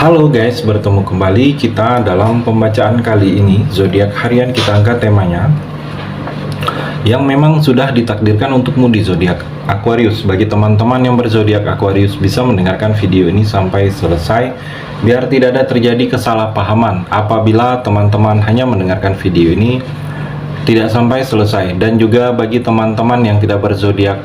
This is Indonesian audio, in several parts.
Halo guys, bertemu kembali kita dalam pembacaan kali ini. Zodiak harian kita angkat temanya yang memang sudah ditakdirkan untukmu di zodiak Aquarius. Bagi teman-teman yang berzodiak Aquarius bisa mendengarkan video ini sampai selesai biar tidak ada terjadi kesalahpahaman apabila teman-teman hanya mendengarkan video ini tidak sampai selesai. Dan juga bagi teman-teman yang tidak berzodiak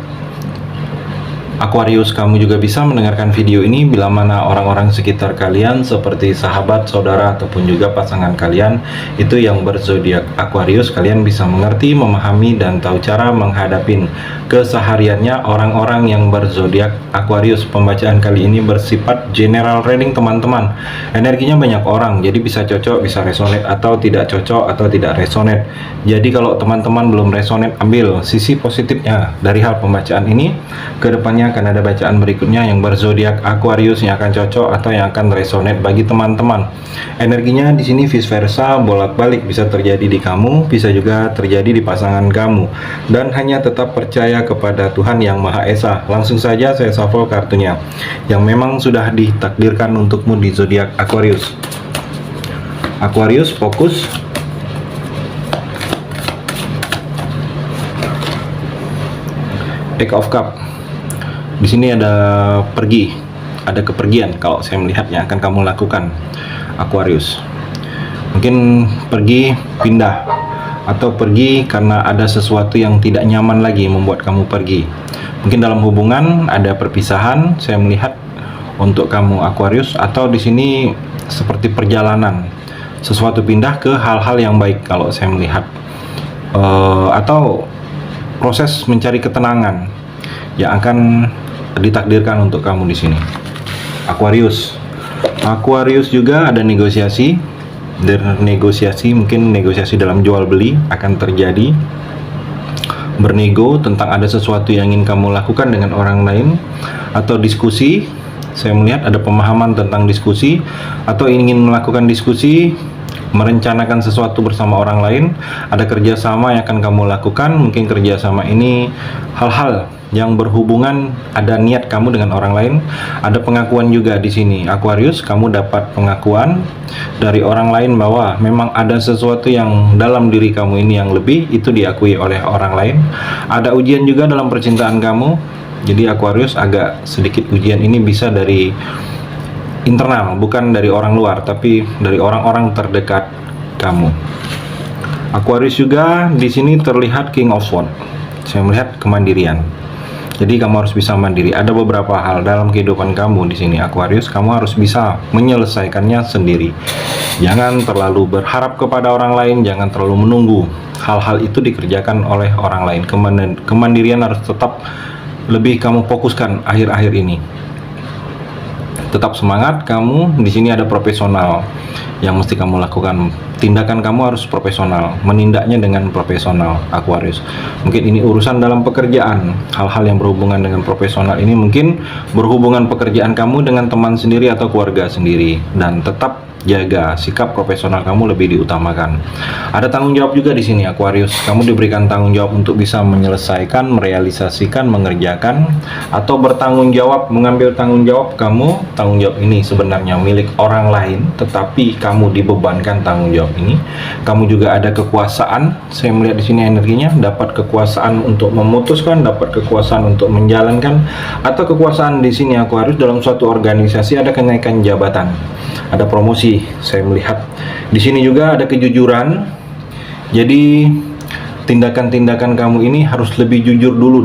Aquarius, kamu juga bisa mendengarkan video ini bila mana orang-orang sekitar kalian seperti sahabat, saudara, ataupun juga pasangan kalian itu yang berzodiak Aquarius. Kalian bisa mengerti, memahami, dan tahu cara menghadapi kesehariannya orang-orang yang berzodiak Aquarius. Pembacaan kali ini bersifat general reading teman-teman. Energinya banyak orang, jadi bisa cocok, bisa resonate, atau tidak cocok, atau tidak resonate. Jadi kalau teman-teman belum resonate, ambil sisi positifnya dari hal pembacaan ini. Kedepannya akan ada bacaan berikutnya yang berzodiak Aquarius yang akan cocok atau yang akan resonate bagi teman-teman. Energinya di sini vice versa, bolak-balik, bisa terjadi di kamu, bisa juga terjadi di pasangan kamu. Dan hanya tetap percaya kepada Tuhan Yang Maha Esa. Langsung saja saya shuffle kartunya yang memang sudah ditakdirkan untukmu di zodiak Aquarius. Aquarius, fokus. Eight of Cups. Di sini ada pergi, ada kepergian kalau saya melihat yang akan kamu lakukan, Aquarius. Mungkin pergi, pindah, atau pergi karena ada sesuatu yang tidak nyaman lagi membuat kamu pergi. Mungkin dalam hubungan ada perpisahan, saya melihat untuk kamu Aquarius, atau di sini seperti perjalanan, sesuatu pindah ke hal-hal yang baik kalau saya melihat, atau proses mencari ketenangan yang akan ditakdirkan untuk kamu di sini, Aquarius. Aquarius juga ada negosiasi, mungkin negosiasi dalam jual beli akan terjadi. Bernego tentang ada sesuatu yang ingin kamu lakukan dengan orang lain, atau diskusi. Saya melihat ada pemahaman tentang diskusi, atau ingin melakukan diskusi, merencanakan sesuatu bersama orang lain. Ada kerjasama yang akan kamu lakukan. Mungkin kerjasama ini hal-hal yang berhubungan, ada niat kamu dengan orang lain. Ada pengakuan juga di sini, Aquarius. Kamu dapat pengakuan dari orang lain bahwa memang ada sesuatu yang dalam diri kamu ini yang lebih, itu diakui oleh orang lain. Ada ujian juga dalam percintaan kamu. Jadi Aquarius, agak sedikit ujian ini bisa dari internal, bukan dari orang luar, tapi dari orang-orang terdekat kamu. Aquarius juga di sini terlihat King of Swords. Saya melihat kemandirian. Jadi kamu harus bisa mandiri. Ada beberapa hal dalam kehidupan kamu di sini Aquarius, kamu harus bisa menyelesaikannya sendiri. Jangan terlalu berharap kepada orang lain, jangan terlalu menunggu hal-hal itu dikerjakan oleh orang lain. Kemandirian harus tetap lebih kamu fokuskan akhir-akhir ini. Tetap semangat kamu. Di sini ada profesional yang mesti kamu lakukan. Tindakan kamu harus profesional, menindaknya dengan profesional, Aquarius. Mungkin ini urusan dalam pekerjaan, hal-hal yang berhubungan dengan profesional ini mungkin berhubungan pekerjaan kamu dengan teman sendiri atau keluarga sendiri. Dan tetap jaga sikap profesional kamu, lebih diutamakan. Ada tanggung jawab juga di sini Aquarius. Kamu diberikan tanggung jawab untuk bisa menyelesaikan, merealisasikan, mengerjakan, atau bertanggung jawab, mengambil tanggung jawab. Kamu, tanggung jawab ini sebenarnya milik orang lain, tetapi kamu dibebankan tanggung jawab ini. Kamu juga ada kekuasaan. Saya melihat di sini energinya dapat kekuasaan untuk memutuskan, dapat kekuasaan untuk menjalankan, atau kekuasaan di sini Aquarius dalam suatu organisasi ada kenaikan jabatan, ada promosi. Saya melihat di sini juga ada kejujuran. Jadi tindakan-tindakan kamu ini harus lebih jujur dulu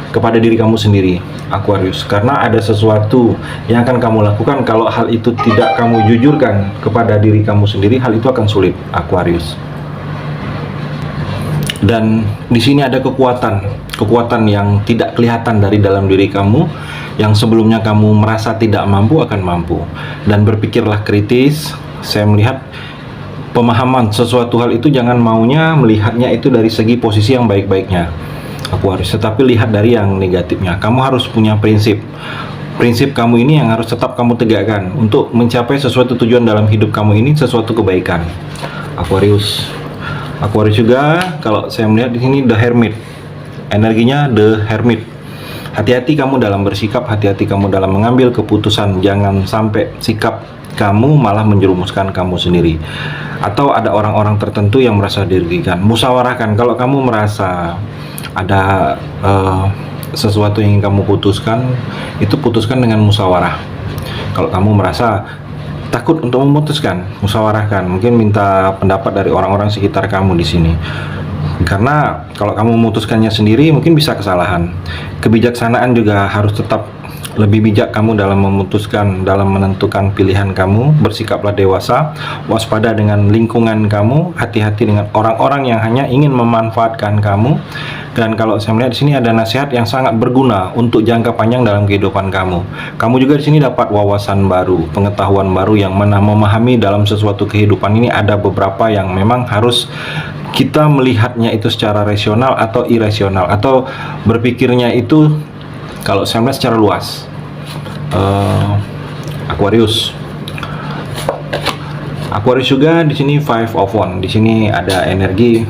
kepada diri kamu sendiri, Aquarius, karena ada sesuatu yang akan kamu lakukan. Kalau hal itu tidak kamu jujurkan kepada diri kamu sendiri, hal itu akan sulit, Aquarius. Dan di sini ada kekuatan yang tidak kelihatan dari dalam diri kamu, yang sebelumnya kamu merasa tidak mampu akan mampu. Dan berpikirlah kritis. Saya melihat pemahaman sesuatu hal itu, jangan maunya melihatnya itu dari segi posisi yang baik-baiknya, Aquarius, tetapi lihat dari yang negatifnya. Kamu harus punya prinsip kamu ini yang harus tetap kamu tegakkan untuk mencapai sesuatu tujuan dalam hidup kamu ini, sesuatu kebaikan, Aquarius. Aquarius juga kalau saya melihat di sini The Hermit. Energinya The Hermit. Hati-hati kamu dalam bersikap, hati-hati kamu dalam mengambil keputusan. Jangan sampai sikap kamu malah menjerumuskan kamu sendiri. Atau ada orang-orang tertentu yang merasa dirugikan. Musyawarahkan. Kalau kamu merasa ada sesuatu yang ingin kamu putuskan, itu putuskan dengan musyawarah. Kalau kamu merasa takut untuk memutuskan, musyawarahkan. Mungkin minta pendapat dari orang-orang sekitar kamu di sini. Karena kalau kamu memutuskannya sendiri mungkin bisa kesalahan. Kebijaksanaan juga harus tetap lebih bijak kamu dalam memutuskan, dalam menentukan pilihan kamu. Bersikaplah dewasa, waspada dengan lingkungan kamu, hati-hati dengan orang-orang yang hanya ingin memanfaatkan kamu. Dan kalau saya melihat di sini ada nasihat yang sangat berguna untuk jangka panjang dalam kehidupan kamu. Kamu juga di sini dapat wawasan baru, pengetahuan baru yang mana memahami dalam sesuatu kehidupan ini ada beberapa yang memang harus kita melihatnya itu secara rasional atau irasional, atau berpikirnya itu kalau saya melihat secara luas. Aquarius juga di sini Five of Wands. Di sini ada energi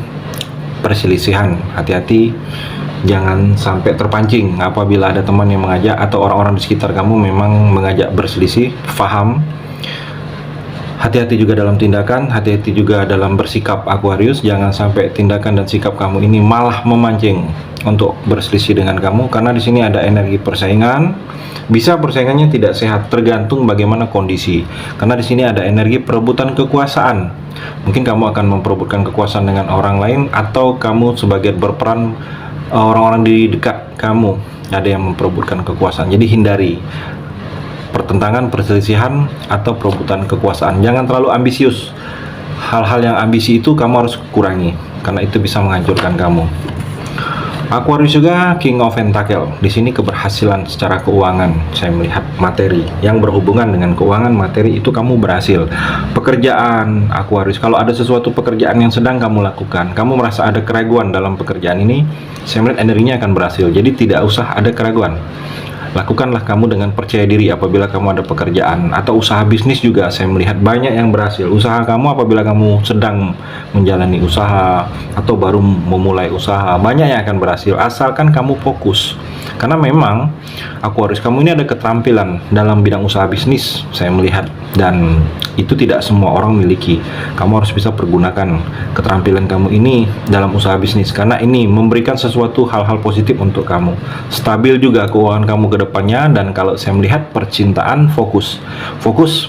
perselisihan. Hati-hati jangan sampai terpancing apabila ada teman yang mengajak atau orang-orang di sekitar kamu memang mengajak berselisih. Faham. Hati-hati juga dalam tindakan, hati-hati juga dalam bersikap Aquarius. Jangan sampai tindakan dan sikap kamu ini malah memancing untuk berselisih dengan kamu, karena di sini ada energi persaingan. Bisa persaingannya tidak sehat, tergantung bagaimana kondisi. Karena di sini ada energi perebutan kekuasaan. Mungkin kamu akan memperebutkan kekuasaan dengan orang lain, atau kamu sebagai berperan orang-orang di dekat kamu ada yang memperebutkan kekuasaan. Jadi hindari pertentangan, perselisihan, atau perebutan kekuasaan. Jangan terlalu ambisius. Hal-hal yang ambisi itu kamu harus kurangi, karena itu bisa menghancurkan kamu. Aquarius juga King of Pentacle. Di sini keberhasilan secara keuangan. Saya melihat materi yang berhubungan dengan keuangan, materi itu kamu berhasil. Pekerjaan Aquarius, kalau ada sesuatu pekerjaan yang sedang kamu lakukan, kamu merasa ada keraguan dalam pekerjaan ini, saya melihat energinya akan berhasil. Jadi tidak usah ada keraguan. Lakukanlah kamu dengan percaya diri apabila kamu ada pekerjaan atau usaha bisnis juga. Saya melihat banyak yang berhasil. Usaha kamu apabila kamu sedang menjalani usaha atau baru memulai usaha, banyak yang akan berhasil asalkan kamu fokus. Karena memang Aquarius, kamu ini ada keterampilan dalam bidang usaha bisnis, saya melihat, dan itu tidak semua orang miliki. Kamu harus bisa pergunakan keterampilan kamu ini dalam usaha bisnis, karena ini memberikan sesuatu hal-hal positif untuk kamu. Stabil juga keuangan kamu ke depannya. Dan kalau saya melihat percintaan, fokus.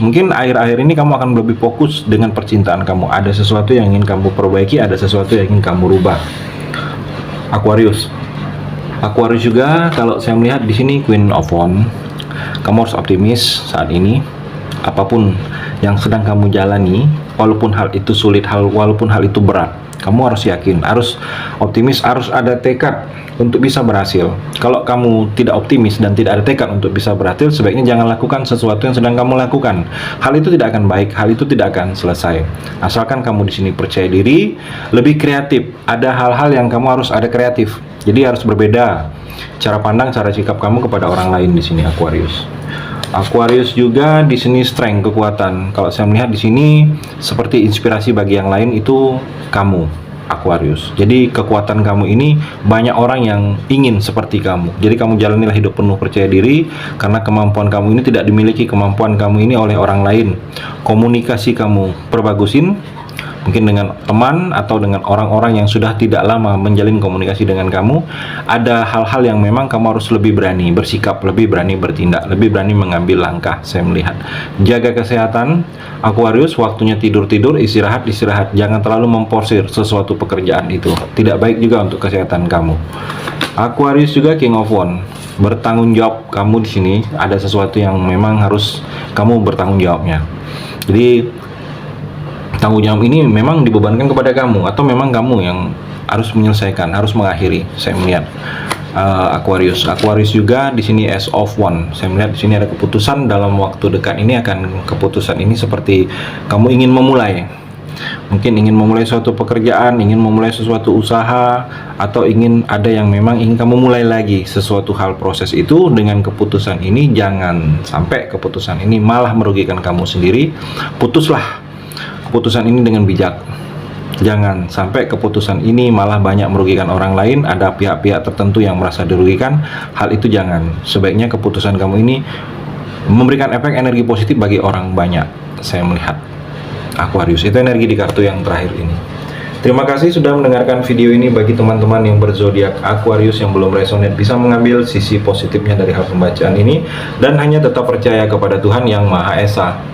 Mungkin akhir-akhir ini kamu akan lebih fokus dengan percintaan kamu. Ada sesuatu yang ingin kamu perbaiki, ada sesuatu yang ingin kamu rubah. Aquarius juga kalau saya melihat di sini Queen of Wands. Kamu harus optimis saat ini. Apapun yang sedang kamu jalani, walaupun hal itu sulit, walaupun hal itu berat, kamu harus yakin, harus optimis, harus ada tekad untuk bisa berhasil. Kalau kamu tidak optimis dan tidak ada tekad untuk bisa berhasil, sebaiknya jangan lakukan sesuatu yang sedang kamu lakukan. Hal itu tidak akan baik, hal itu tidak akan selesai. Asalkan kamu di sini percaya diri, lebih kreatif. Ada hal-hal yang kamu harus ada kreatif. Jadi harus berbeda cara pandang, cara sikap kamu kepada orang lain di sini Aquarius juga di sini strength, kekuatan. Kalau saya melihat di sini seperti inspirasi bagi yang lain itu kamu Aquarius. Jadi kekuatan kamu ini banyak orang yang ingin seperti kamu. Jadi kamu jalanilah hidup penuh percaya diri, karena kemampuan kamu ini tidak dimiliki kemampuan kamu ini oleh orang lain. Komunikasi kamu perbagusin, mungkin dengan teman atau dengan orang-orang yang sudah tidak lama menjalin komunikasi dengan kamu. Ada hal-hal yang memang kamu harus lebih berani bersikap, lebih berani bertindak, lebih berani mengambil langkah. Saya melihat jaga kesehatan Aquarius, waktunya tidur, istirahat. Jangan terlalu memforsir sesuatu pekerjaan, itu tidak baik juga untuk kesehatan kamu. Aquarius juga King of Wands. Bertanggung jawab kamu di sini, ada sesuatu yang memang harus kamu bertanggung jawabnya. Jadi tanggung jawab ini memang dibebankan kepada kamu, atau memang kamu yang harus menyelesaikan, harus mengakhiri. Saya melihat Aquarius juga di sini Ace of Wands. Saya melihat di sini ada keputusan dalam waktu dekat ini. Keputusan ini seperti kamu ingin memulai, mungkin ingin memulai suatu pekerjaan, ingin memulai sesuatu usaha, atau ada yang memang ingin kamu mulai lagi sesuatu hal, proses itu. Dengan keputusan ini jangan sampai keputusan ini malah merugikan kamu sendiri. Putuslah keputusan ini dengan bijak. Jangan sampai keputusan ini malah banyak merugikan orang lain, ada pihak-pihak tertentu yang merasa dirugikan. Hal itu jangan. Sebaiknya keputusan kamu ini memberikan efek energi positif bagi orang banyak. Saya melihat Aquarius, itu energi di kartu yang terakhir ini. Terima kasih sudah mendengarkan video ini. Bagi teman-teman yang berzodiak Aquarius yang belum resonate, bisa mengambil sisi positifnya dari hal pembacaan ini dan hanya tetap percaya kepada Tuhan Yang Maha Esa.